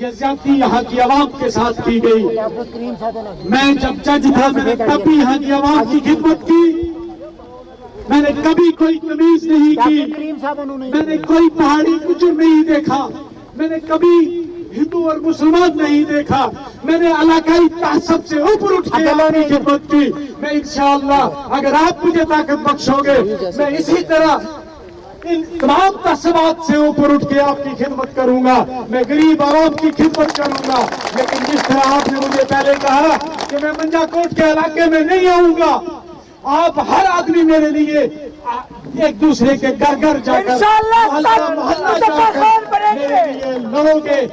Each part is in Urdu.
یہ زیادتی یہاں کی عوام کے ساتھ کی گئی. میں جب جج تھا میں نے تب بھی یہاں کی عوام کی خدمت کی. میں نے کبھی کوئی تمیز نہیں کی. میں نے کوئی پہاڑی کچھ نہیں دیکھا. میں نے کبھی ہندو اور مسلمان نہیں دیکھا. میں نے علاقائی تعصب سے اوپر اٹھ کے آپ کی خدمت کی. میں انشاءاللہ اگر آپ مجھے طاقت بخشو گے میں اسی طرح ان تمام تعصبات سے اوپر اٹھ کے آپ کی خدمت کروں گا. میں غریب عوام کی خدمت کروں گا. لیکن جس طرح آپ نے مجھے پہلے کہا کہ میں منجا کوٹ کے علاقے میں نہیں آؤں گا, آپ ہر آدمی میرے لیے ایک دوسرے کے گھر گھر جا کر محلہ جا کر میرے لیے لڑو گے.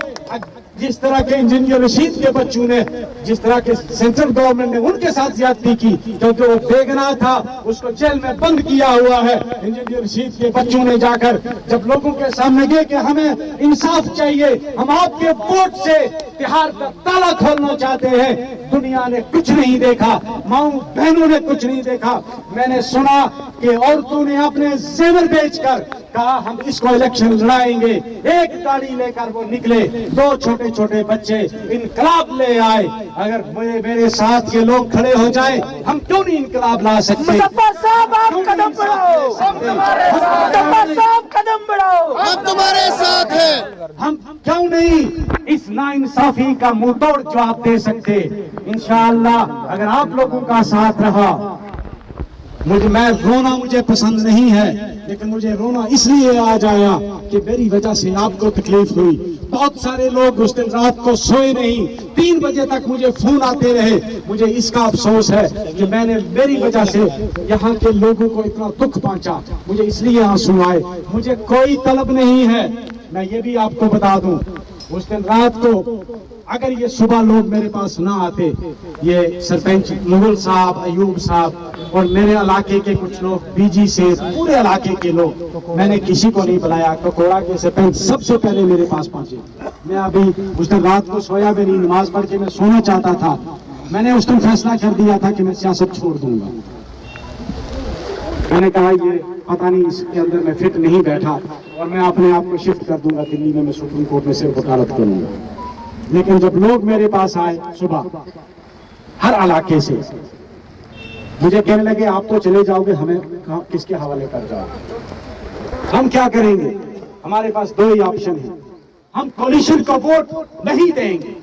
جس طرح کے انجینئر رشید کے بچوں نے, جس طرح کے سینٹرل گورنمنٹ نے ان کے ساتھ زیادتی کی کیونکہ وہ بے گناہ تھا, اس کو جیل میں بند کیا ہوا ہے. انجینئر رشید کے بچوں نے جا کر جب لوگوں کے سامنے گئے کہ ہمیں انصاف چاہیے, ہم آپ کے ووٹ سے تہاڑ کا تالا کھولنا چاہتے ہیں, دنیا نے کچھ نہیں دیکھا, ماؤں بہنوں نے کچھ نہیں دیکھا. میں نے سنا کہ عورتوں نے اپنے زیور بیچ کر کہا ہم اس کو الیکشن لڑائیں گے. ایک گاڑی لے کر وہ نکلے, دو چھوٹے چھوٹے بچے, انقلاب لے آئے. اگر میرے ساتھ یہ لوگ کھڑے ہو جائیں ہم کیوں نہیں انقلاب لا سکتے؟ مظفر صاحب آپ قدم بڑھاؤ, مظفر صاحب قدم بڑھاؤ, ہم تمہارے ساتھ ہیں. ہم کیوں نہیں اس ناانصافی کا منہ توڑ جواب دے سکتے؟ انشاءاللہ اگر آپ لوگوں کا ساتھ رہا. میں رونا مجھے پسند نہیں ہے, لیکن مجھے رونا اس لیے آ جایا کہ میری وجہ سے آپ کو تکلیف ہوئی. بہت سارے لوگ اس دن رات کو سوئے نہیں, 3 بجے تک مجھے فون آتے رہے. مجھے اس کا افسوس ہے کہ میں نے میری وجہ سے یہاں کے لوگوں کو اتنا دکھ پہنچا. مجھے اس لیے آنسو آئے. مجھے کوئی طلب نہیں ہے. میں یہ بھی آپ کو بتا دوں, اس دن رات کو اگر یہ صبح لوگ میرے پاس نہ آتے, یہ سرپنچ مغل صاحب, ایوب صاحب اور میرے علاقے کے کچھ لوگ, بی جی سے پورے علاقے کے لوگ, میں نے کسی کو نہیں بلایا. ککوڑا کے سرپنچ سب سے پہلے میرے پاس پہنچے. میں ابھی اس دن رات کو سویا بھی نہیں, نماز پڑھ کے میں سونا چاہتا تھا. میں نے اس دن فیصلہ کر دیا تھا کہ میں سیاست چھوڑ دوں گا. میں نے کہا یہ پتہ نہیں اس کے اندر میں فٹ نہیں بیٹھا اور میں اپنے آپ کو شفٹ کر دوں گا دلی میں سپریم کورٹ میں صرف وکالت کروں گا. لیکن جب لوگ میرے پاس آئے صبح ہر علاقے سے, مجھے کہنے لگے آپ تو چلے جاؤ گے, ہمیں کس کے حوالے کر جاؤ, ہم کیا کریں گے؟ ہمارے پاس 2 ہی آپشن ہیں, ہم کولیشن کو ووٹ نہیں دیں گے.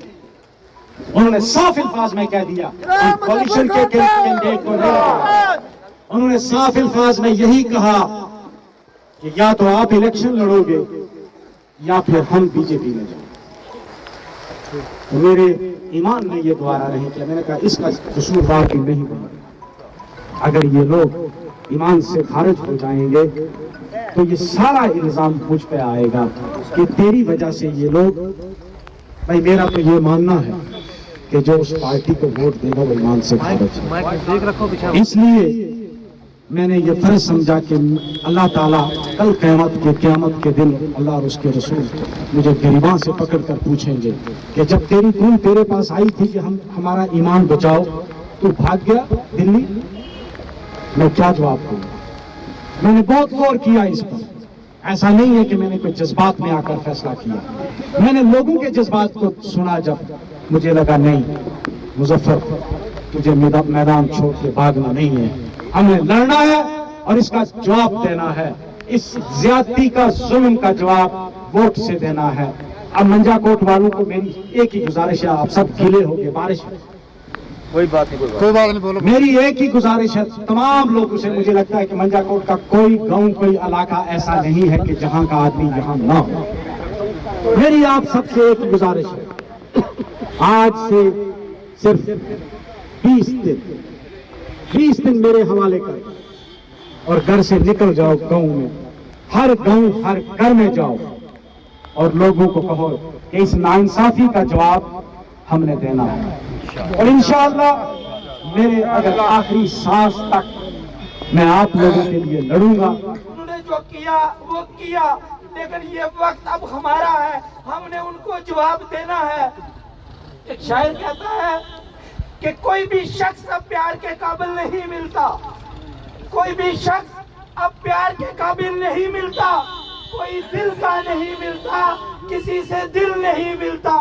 انہوں نے صاف الفاظ میں کہہ دیا ہم کولیشن کے کینڈیڈیٹ کو نہیں دیں گے. انہوں نے صاف الفاظ میں یہی کہا کہ یا تو آپ الیکشن لڑو گے یا پھر ہم بی جے پی میں جائیں. میرے ایمان نے یہ دوبارہ نہیں کیا. میں نے کہا اس کا قصوروار بھی نہیں بنا. اگر یہ لوگ ایمان سے خارج ہو جائیں گے تو یہ سارا الزام مجھ پہ آئے گا کہ تیری وجہ سے یہ لوگ. بھائی میرا تو یہ ماننا ہے کہ جو اس پارٹی کو ووٹ دے گا وہ ایمان سے خارج ہے. اس لیے میں نے یہ فرض سمجھا کہ اللہ تعالیٰ کل قیامت کے دن اللہ اور اس کے رسول مجھے گریباں سے پکڑ کر پوچھیں گے کہ جب تیرے پاس آئی تھی کہ ہمارا ایمان بچاؤ, تو بھاگ گیا دلی, میں کیا جواب دوں گا؟ میں نے بہت غور کیا اس پر. ایسا نہیں ہے کہ میں نے کوئی جذبات میں آ کر فیصلہ کیا. میں نے لوگوں کے جذبات کو سنا. جب مجھے لگا نہیں مظفر تجھے میدان چھوڑ کے بھاگنا نہیں ہے, ہمیں لڑنا ہے اور اس کا جواب دینا ہے. اس زیادتی کا, ظلم کا جواب ووٹ سے دینا ہے. اب منجا کوٹ والوں کو میری ایک ہی گزارش ہے, آپ سب گیلے ہو گئے, بارش کوئی بات نہیں بولو. میری ایک ہی گزارش ہے تمام لوگوں سے. مجھے لگتا ہے کہ منجا کوٹ کا کوئی گاؤں, کوئی علاقہ ایسا نہیں ہے کہ جہاں کا آدمی یہاں نہ ہو. میری آپ سب سے ایک گزارش ہے, آج سے صرف 20 دن میرے حوالے کر اور گھر سے نکل جاؤ. گاؤں میں ہر گاؤں, ہر گھر میں جاؤ اور لوگوں کو کہو کہ اس ناانصافی کا جواب ہم نے دینا ہے. اور انشاءاللہ میرے اگر آخری سانس تک میں آپ لوگوں کے لیے لڑوں گا. انہوں نے جو کیا وہ کیا, لیکن یہ وقت اب ہمارا ہے, ہم نے ان کو جواب دینا ہے. ایک شاعر کہتا ہے کہ کوئی بھی شخص اب پیار کے قابل نہیں ملتا, کوئی بھی شخص اب پیار کے قابل نہیں ملتا. کوئی دل کا نہیں ملتا، کسی سے دل نہیں ملتا۔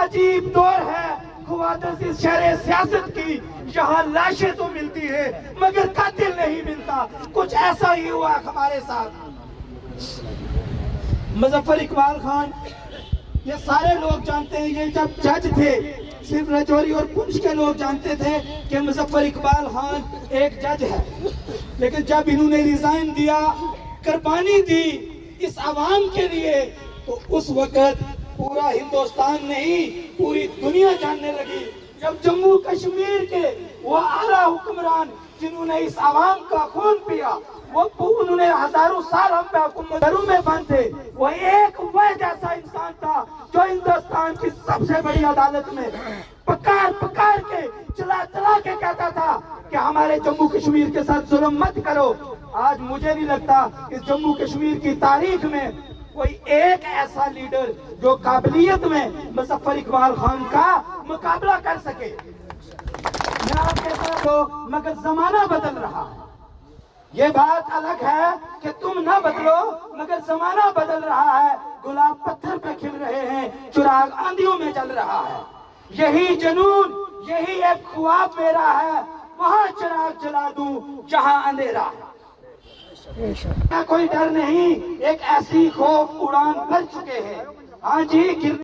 عجیب دور ہے خواتین اس شہر سیاست کی، یہاں لاشیں تو ملتی ہے مگر قاتل نہیں ملتا۔ کچھ ایسا ہی ہوا ہمارے ساتھ۔ مظفر اقبال خان، یہ سارے لوگ جانتے ہیں، یہ جب جج تھے صرف رجوری اور پنچ کے لوگ جانتے تھے کہ مظفر اقبال خان ایک جج ہے، لیکن جب انہوں نے ریزائن دیا، قربانی دی اس عوام کے لیے، تو اس وقت پورا ہندوستان نہیں پوری دنیا جاننے لگی۔ جب جموں کشمیر کے وہ اعلیٰ حکمران جنہوں نے اس عوام کا خون پیا، انہوں نے ہزاروں سال ہم پہ حکومت گھروں میں بند تھے، وہ ایک واحد ایسا انسان تھا جو ہندوستان کی سب سے بڑی عدالت میں پکار کے چلا کے کہتا تھا کہ ہمارے جموں کشمیر کے ساتھ ظلم مت کرو۔ آج مجھے نہیں لگتا کہ جموں کشمیر کی تاریخ میں کوئی ایک ایسا لیڈر جو قابلیت میں مظفر اقبال خان کا مقابلہ کر سکے۔ میں آپ کے ساتھ ہوں، مگر زمانہ بدل رہا ہے۔ یہ بات الگ ہے کہ تم نہ بدلو، مگر زمانہ بدل رہا ہے۔ گلاب پتھر پہ کھل رہے ہیں، چراغ آندھیوں میں جل رہا ہے۔ یہی جنون، یہی ایک خواب میرا ہے، وہاں چراغ جلا دوں جہاں اندھیرا ہے۔ کوئی ڈر نہیں، ایک ایسی خوف اڑان بھر چکے ہیں۔ ہاں جی،